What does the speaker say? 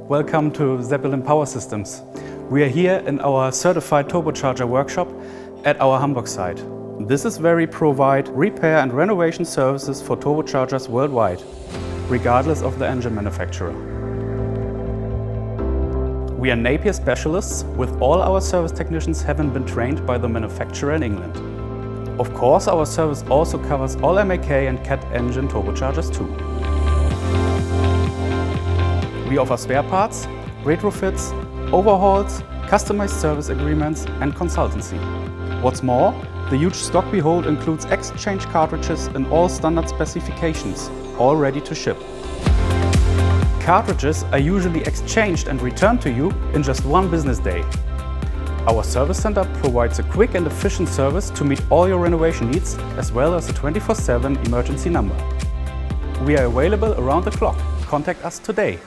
Welcome to Zeppelin Power Systems. We are here in our certified turbocharger workshop at our Hamburg site. This is where we provide repair and renovation services for turbochargers worldwide, regardless of the engine manufacturer. We are Napier specialists, with all our service technicians having been trained by the manufacturer in England. Of course, our service also covers all MAK and CAT engine turbochargers too. We offer spare parts, retrofits, overhauls, customized service agreements and consultancy. What's more, the huge stock we hold includes exchange cartridges in all standard specifications, all ready to ship. Cartridges are usually exchanged and returned to you in just one business day. Our service center provides a quick and efficient service to meet all your renovation needs, as well as a 24/7 emergency number. We are available around the clock. Contact us today.